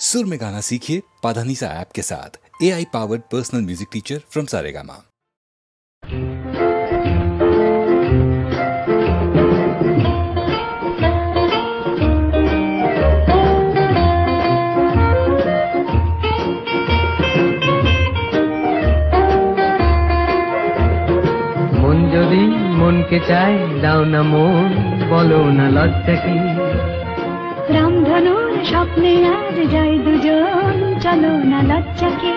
सुर में गाना सीखिए पाधानीसा ऐप के साथ। AI powered personal music teacher from Saregama. मन जदि मन के चाय दाओ ना मन बोलो ना लज्जा की রামধনুর স্বপ্নে আজ যাই দুজন চলো না লজ্জা কি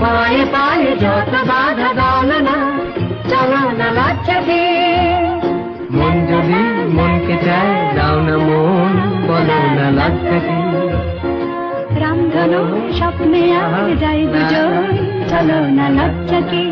পায়ে পায়ে যত বাধা দাও না চলো না লজ্জা কি मन जदि मन के चाय दाओ ना मन बोलो ना लज्जा की রামধনুর স্বপ্নে আজ যাই দুজন চলো না লজ্জা কি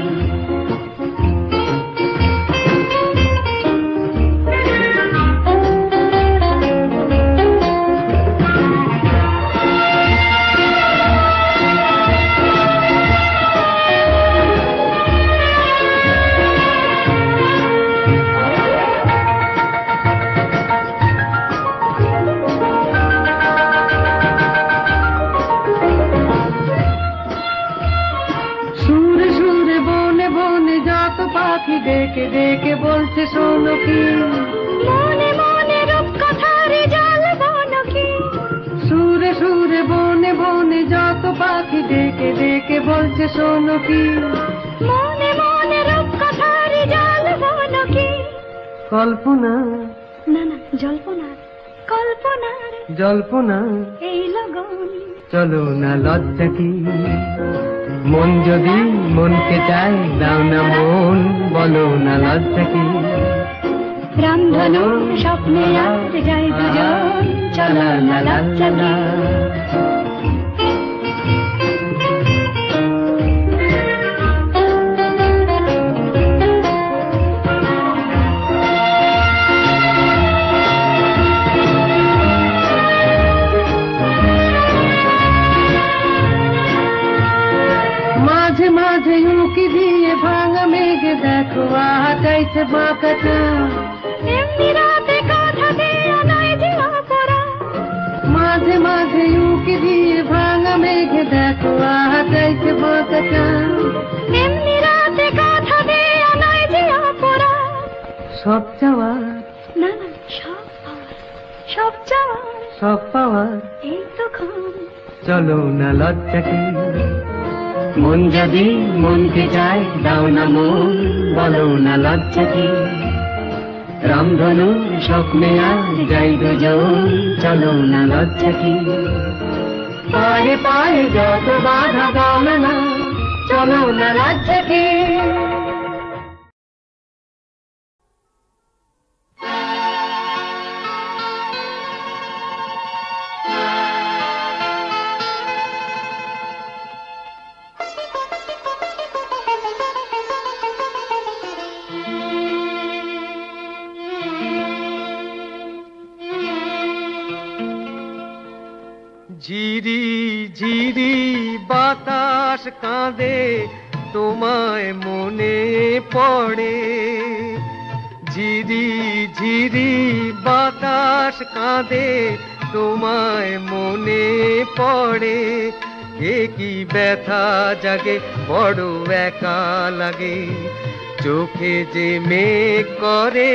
ডেকে ডেকে বলছে শোনো কি মনে মনে রূপ কথারে জ্বালবো নাকি সুরে সুরে বনে বনে যত পাখি ডেকে ডেকে বলছে শোনো কি মনে মনে রূপ কথারে জ্বালবো নাকি কল্পনা না না জল্পনা কল্পনার জল্পনা এই লগন চলো না লজ্জা কি মন যদি মনকে চাই দাও না মন বলো না লজ্জা কি রামধনু স্বপ্নে আজ যাই দুজন চলো না লজ্জা কি মাঝে মাঝে উঁকি দিয়ে ভাঙা মেঘে দেখো আহা চাইছে বাঁকাটা এমনি রাতে কথা দিয়ে নয় যে অপরা মাঝে মাঝে উঁকি দিয়ে ভাঙা মেঘে দেখো আহা চাইছে বাঁকাটা এমনি রাতে কথা দিয়ে নয় যে অপরা সব চাওয়ার না না সব পাওয়ার সব চাওয়ার সব পাওয়ার এই তো খান চলো না লজ্জা কি মন যদি মনকে চাই দাও না মন বলো না লজ্জা কি রামধনু স্বপ্নে আজ যাই দুজন চলো না লজ্জা কি পায়ে পায়ে যত বাধা দাও না চলো না লজ্জা কি ঝিরি ঝিরি বাতাস কাঁদে তোমায় মনে পড়ে ঝিরি ঝিরি বাতাস কাঁদে তোমায় মনে পড়ে এ কি ব্যথা জাগে বড় একা লাগে চোখে যে মেঘ করে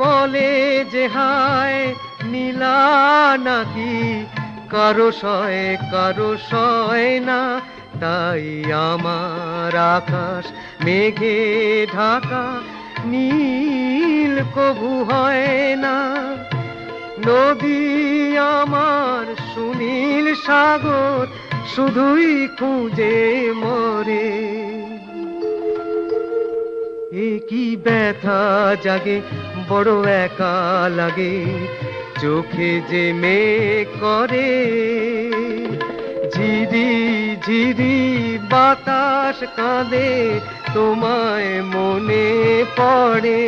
বলে যে হায় নীলা নাকি কারো সয় না তাই আমার আকাশ মেঘে ঢাকা নীল কবু হয় না নদী আমার সুনীল সাগর শুধুই খুঁজে মরে এ কি ব্যথা জাগে বড় একা লাগে চোখে যে মেঘ করে ঝিরি ঝিরি বাতাস কাঁদে তোমায় মনে পড়ে।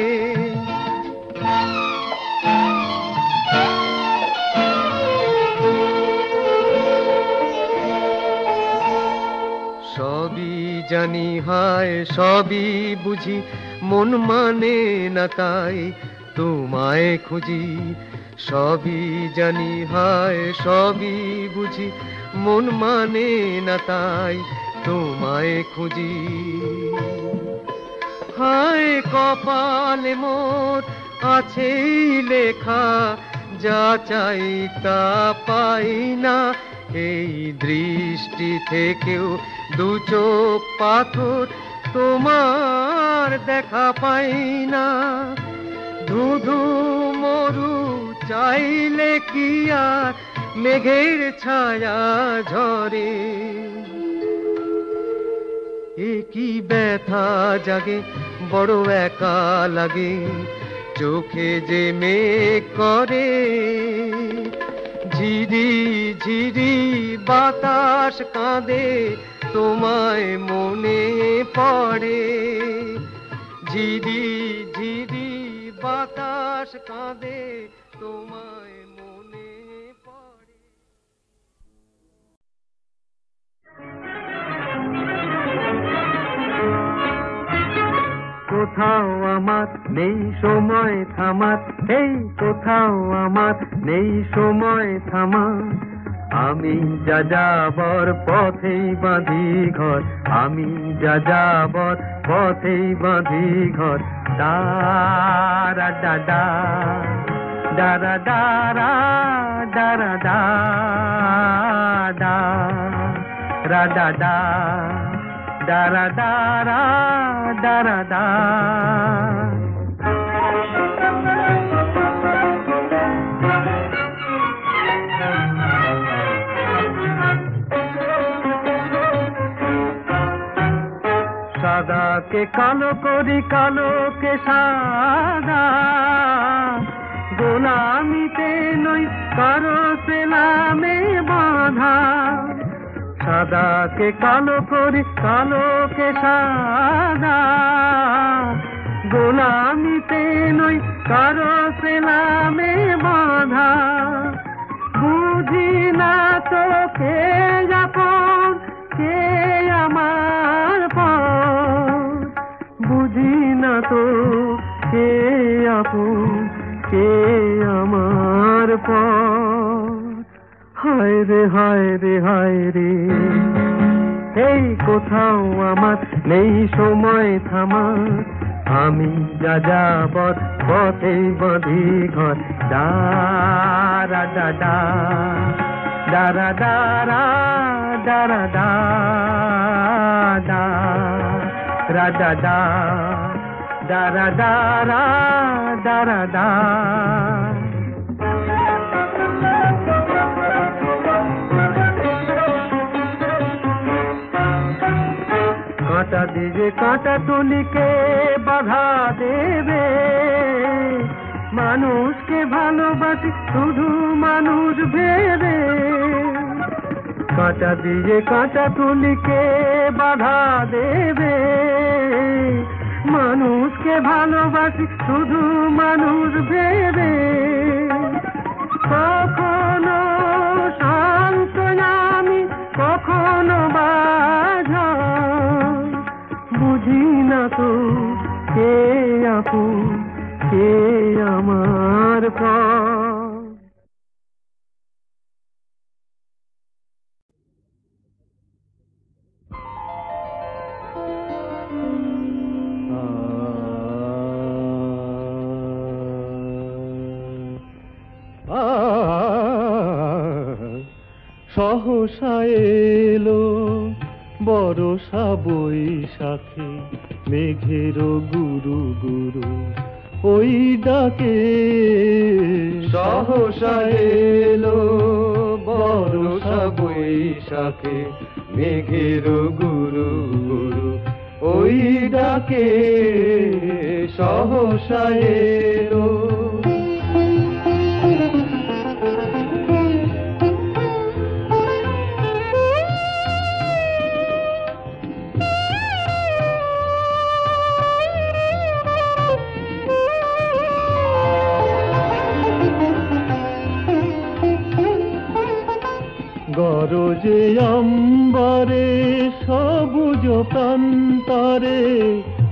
সবই জানি হায় সবই বুঝি, মন মানে না তাই তোমায় খুঁজি। সবই জানি হায় সবই বুঝি, মন মানে না তাই তোমায় খুঁজি। হায় কপালে মোর আছেই লেখা, যা চাই তা পাই না। এই দৃষ্টি থেকেও দু চোখ পাথর, তোমার দেখা পাই না। ধুধু মরু চাইলে কি আর মেঘের ছায়া ঝরে। এ কি ব্যথা জাগে, বড় একা লাগে, চোখে যে মেঘ করে। ঝিরি ঝিরি বাতাস কাঁদে, তোমায় মনে পড়ে। ঝিরি ঝিরি বাতাস কাঁদে, তোমায় মনে পড়ে। কোথাও আমার নেই সময় থামার, এই কোথাও আমার নেই সময় থামার। আমি যা যাবার পথেই বাঁধি ঘর, আমি যা যাবার পথেই বাঁধি ঘর। দারা দাদা দারা দারা দারা দাদা রা দাদা দারা দারা দারা দা। সাদাকে কালো করি, কালোকে সাদা, গোলামিতে নই কারো সেলামে বাঁধা। সাদাকে কালো করি, কালোকে সাদা, গোলামিতে নই কারো সেলামে বাঁধা। বুঝি না তো কে আপন কে আমার পর, বুঝি না তো কে আপন কে আমার পর। হায় রে হায় রে হায় রে, এই কোথাও আমার নেই সময় থামার। আমি যা যাবার পথেই বাঁধি ঘর। দারা দাদা দারা দারা দারা দাদা রা দাদা দারা দারা দারা দা। কাঁটা দিয়ে কাঁটা তুলিকে বাধা দেবে, মানুষকে ভালোবাসি শুধু মানুষ ভেবে। কাঁটা দিয়ে কাঁটা তুলিকে বাধা দেবে, মানুষকে ভালোবাসি শুধু মানুষ ভেবে। কখনো শান্ত আমি, কখনো বাঝা, বুঝি না তো কে আপন কে আমার পর। সহসা এলো বরষা বৈশাখে, মেঘের গুরু গুরু ওই ডাকে। সহসা এলো বরষা বৈশাখে, মেঘের গুরু গুরু ওই ডাকে। সহসা এলো সবুজ প্রান্তরে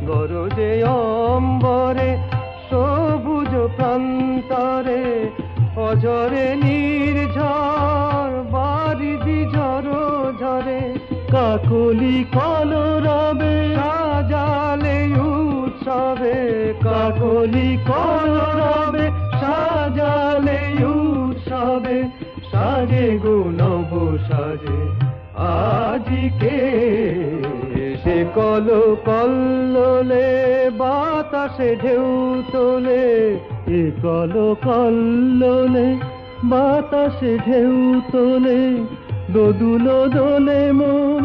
গরজে অম্বরে সবুজ প্রান্তরে অঝরে নির্ঝর বারিধি ঝরো ঝরে কাকলি কলরবে সাজালে উৎসবে কাকলি কলরবে সাজালে উৎসবে সাজে গো নব সাজে আজিকে সে কল কল্লোলে বাতাসে ঢেউ তোলে এ কল কল্লোলে বাতাসে ঢেউ তোলে দোদুল দোলে মন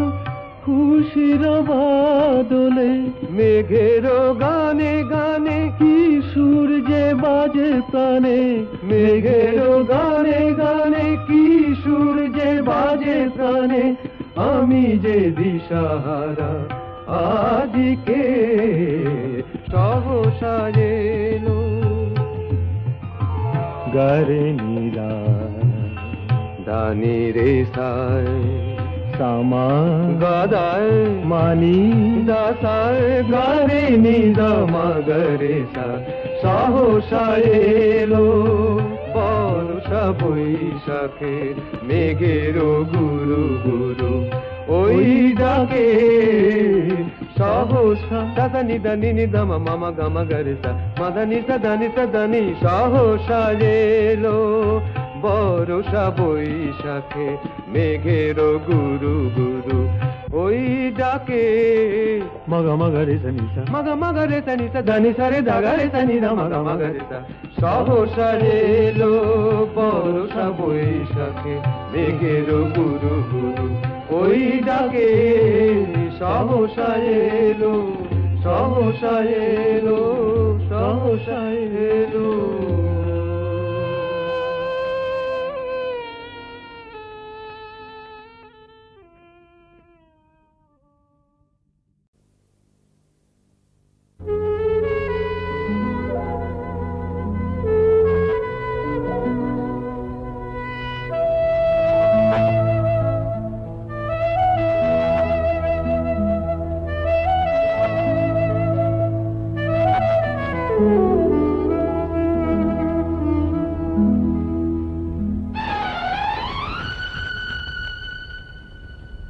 খুশির বাদলে মেঘের গানে গানে কি সুর যে বাজে প্রাণে মেঘের গানে গানে কি সুর যে বাজে প্রাণে আমি যে দিশাহারা আজকে সহসা এলো গারে নীরা দানি রে সায় সামা গাদায় মানি দাসায় গারে নিদা মাগরে সা সহসা এলো বর্ষা বৈশাখের মেঘের গুরু গুরু ওই ডাকে সহসা দাদা নিদা নিদা মামা গামা গরে সা মাদানি সদানি সদানি সহসা এলো বর্ষা বৈশাখে মেঘের গুরু গুরু ওই ডাকে মগা মগরে সনিসা মগা মগরে সনিসা দানি সারে দাগারে সনি দা মগা মগরে সা সহসা এলো বর্ষা বৈশাখে মেঘের গুরু গুরু ওই ডাকে সহসা এলো সহসা এলো সহসা এলো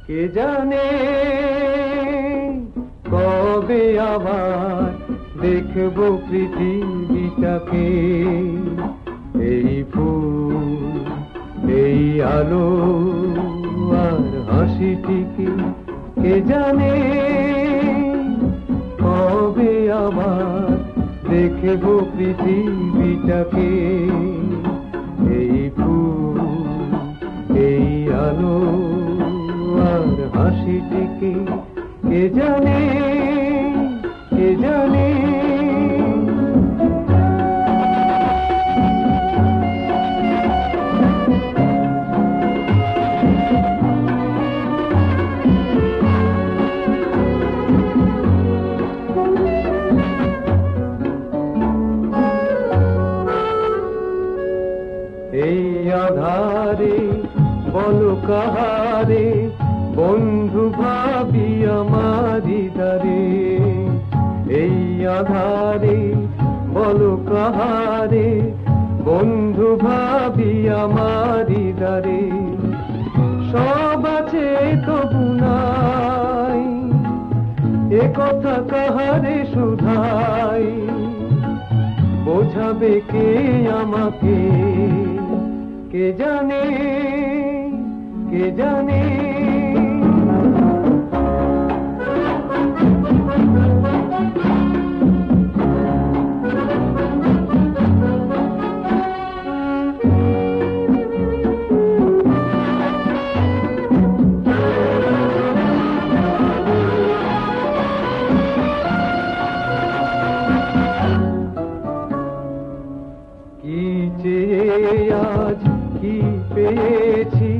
কে জানে কবে আবার দেখবো পৃথিবীটাকে এই ফুল এই আলো আর হাসিটিকে কে জানে কবে আবার দেখবো পৃথিবীটাকে এই ফুল এই আলো আর হাসিটিকে কে জানে কে জানে এই আধারে বলো কাহারে বন্ধু ভাবি আমারি দারে এই আধারে বলো কাহারে বন্ধু ভাবি আমারি দারে সব আছে তবু নাই এ কথা কাহারে শুধাই বোঝাবে কে আমাকে কে জানে কে জানে কি চেয়ে আজ কি পেয়েছি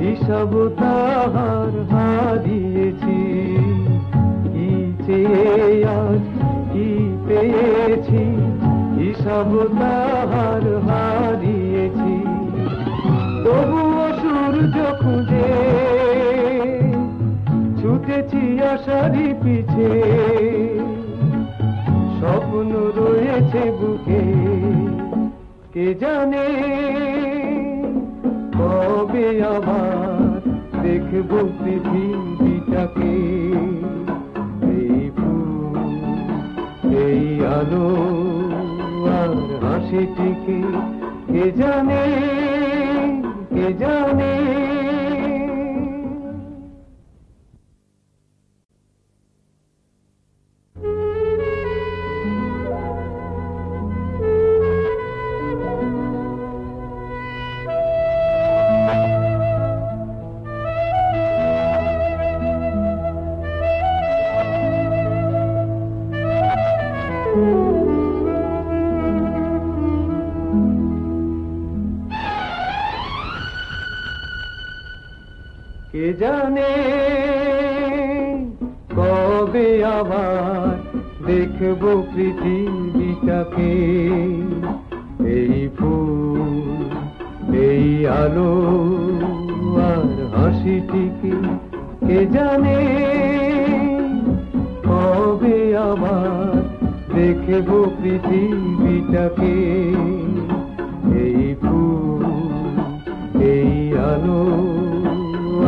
হিসাব তাহার হারিয়েছি কি চেয়ে আজ কি পেয়েছি হিসাব তাহার হারিয়েছি তবুও সূর্য খুঁজে ছুটেছি আশারই পিছে স্বপ্ন রয়েছে বুকে কে জানে কবে আবার দেখবো পৃথিবীটাকে এই ফুল এই আলো আর হাসিটিকে কে জানে কে জানে। কে জানে কবে আবার দেখবো পৃথিবীটাকে এই ফুল এই আলো আর হাসিটিকে কে জানে কবে আবার দেখবো পৃথিবীটাকে এই ফুল এই আলো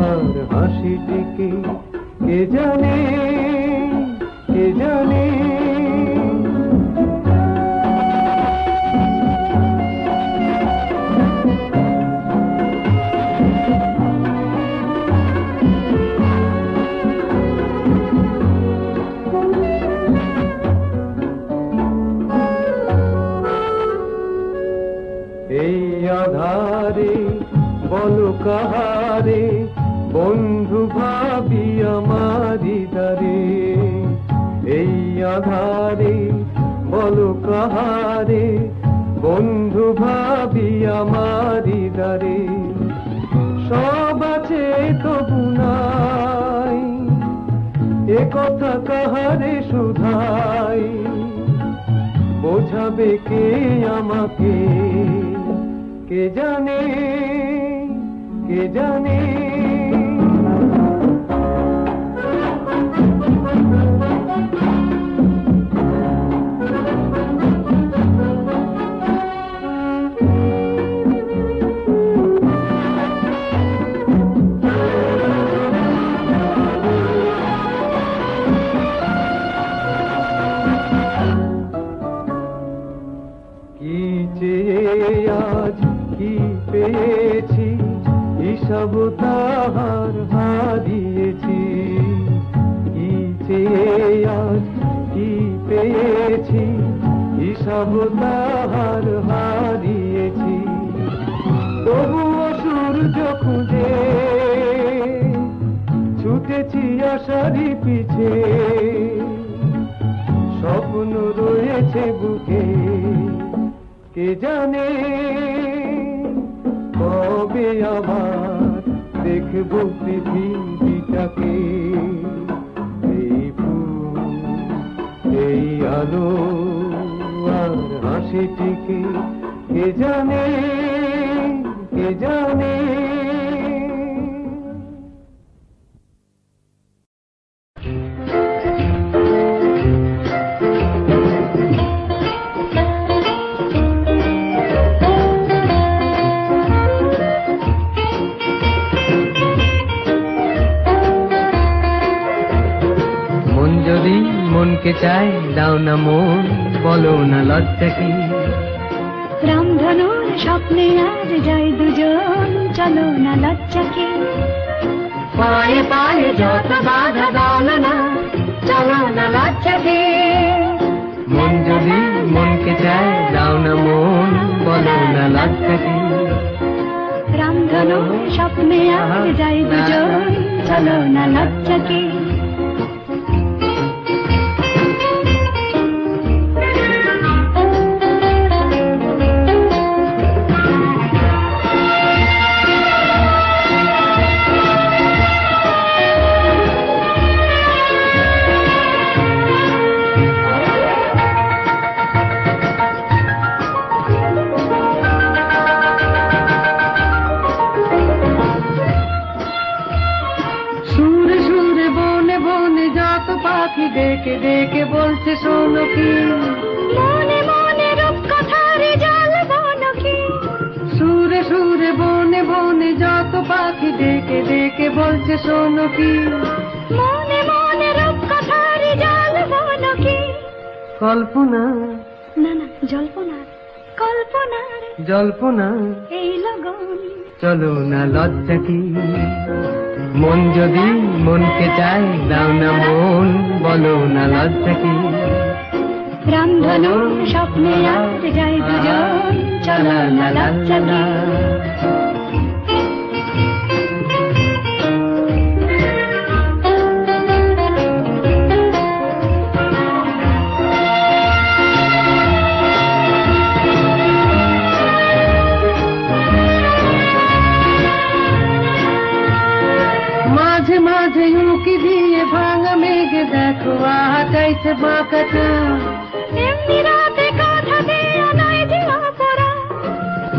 আর হাসিটিকে কে জানে কে জানে। এই আধারে বলো কাহারে বন্ধু ভাবি আমারি দারে এই আধারে বলো কাহারে বন্ধু ভাবি আমারি দারে সব আছে তবু নাই এ কথা কাহারে শুধাই বোঝাবে কে আমাকে কে জানে কে জানে। কি চেয়ে আজ কি পেয়েছি হিসাব তাহার হারিয়েছি কি চেয়ে আজ কি পেয়েছি হিসাব তাহার হারিয়েছি তবুও সূর্য খুঁজে ছুটেছি আশারই পিছে স্বপ্ন রয়েছে বুকে কে জানে কবে আবার দেখবো পৃথিবীটাকে এই ফুল এই আলো আর হাসিটিকে কে জানে কে জানে। মনকে চাই দাও না মন বলো না লজ্জা কি রামধনুর স্বপ্নে আজ যাই দুজন চলো না লজ্জা কি পায়ে পায়ে যত বাধা দাও না চলো না লজ্জা কি মন যদি মনকে চাই দাও না মন বলো না লজ্জা কি রামধনুর স্বপ্নে আজ যাই দুজন চলো না লজ্জা কি সুরে সুরে বলছে শোনো কি, মনে মনে রূপকথার জল বলো কি, কল্পনা না না জল্পনা, কল্পনার জল্পনা এই লগন। চলো না লজ্জা কি, মন যদি মনকে চায় দাও না মন, বলো না লজ্জা কি। রামধনু স্বপ্নে আর যাই দুজন, চলো না লজ্জা কি। মাঝে মাঝে উঁকি দিয়ে ভাঙা মেঘে দেখো আটাইছে বাঁকাটা, এমনি রাতে কথা দিয়ে নয় যে অপরা,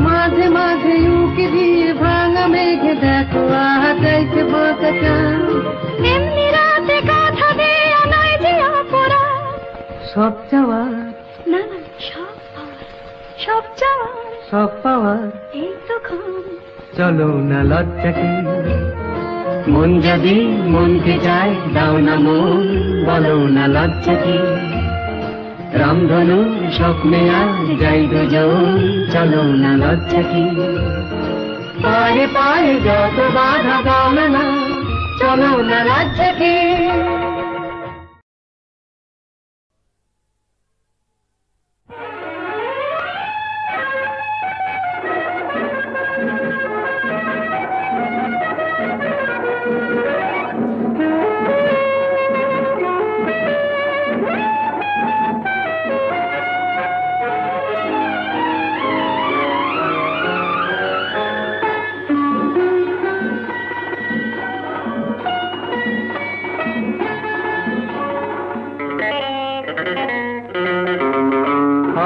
মাঝে মাঝে উঁকি দিয়ে ভাঙা মেঘে দেখো আটাইছে বাঁকাটা, এমনি রাতে কথা দিয়ে নয় যে অপরা। সব চাওয়ার না না সব পাওয়ার, সব চাওয়ার সব পাওয়ার এই তো ক্ষণ। চলো না লজ্জা কি, মন যদি মনকে চায় দাও না মন, বলো না লজ্জা কি। রামধনু স্বপ্নে আর যাই দুজন, চলো না লজ্জা কি। পায়ে পায়ে যত বাধা দাও না, চলো না লজ্জা কি।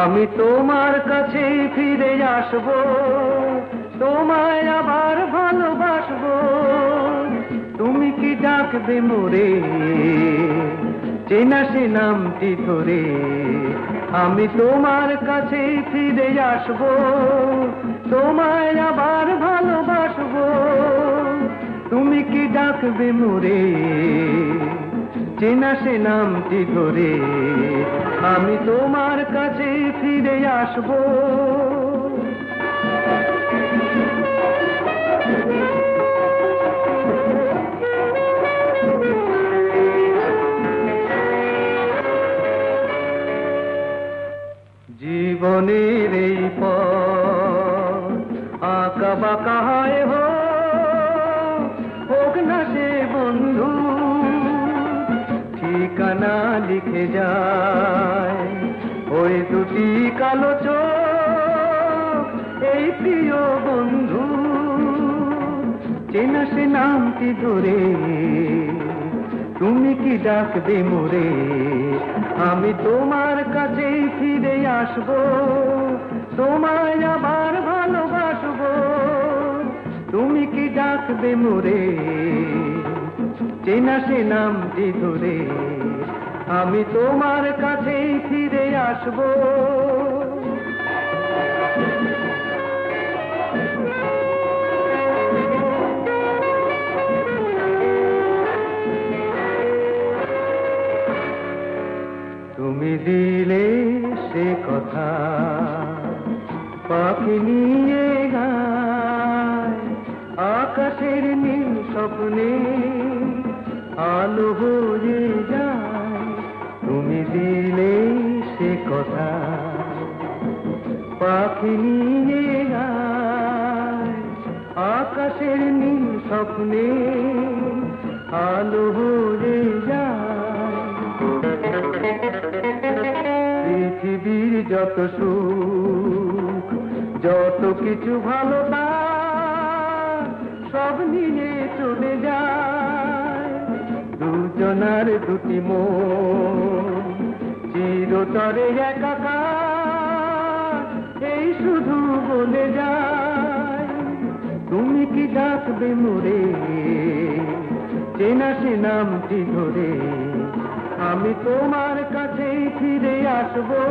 আমি তোমার কাছে ফিরে আসবো, তোমায় আবার ভালোবাসবো। তুমি কি ডাকবে মোরে, চেনা সে নামটি ধরে। আমি তোমার কাছে ফিরে আসবো, তোমায় আবার ভালোবাসবো। তুমি কি ডাকবে মোরে, চেনা সে নামটি ধরে। আমি তোমার কাছে ফিরে আসবো। জীবনের এই পথ আঁকা বাঁকা হয় হোক না সে বন্ধু, ঠিকানা লিখে যায় ওই দুটি কালো চোখ, এই প্রিয় বন্ধু। চেনা সে নামটি ধরে, তুমি কি ডাকবে মোরে। আমি তোমার কাছে ফিরে আসবো, তোমায় আবার ভালোবাসবো। তুমি কি ডাকবে মোরে, চেনা সে নামটি ধরে। আমি তোমার কাছে ফিরে আসবো। তুমি দিলে সে কথা পাখি নিয়ে গায়, আকাশের নীল স্বপ্নে আলো হয়ে যায়। তুমি দিলে সে কথা পাখি নিয়ে গায়, আকাশের নীল স্বপ্নে আলো হয়ে যায়। পৃথিবীর যত সুখ, যত কিছু ভালোবাসা, সব নিয়ে চলে যায় দুজনার দুটি মন, চিরতরে একাকার। এই শুধু বলে যায়, তুমি কি ডাকবে মোরে, চেনা সে নামটি ধরে। আমি তোমার কাছে ফিরে আসবো,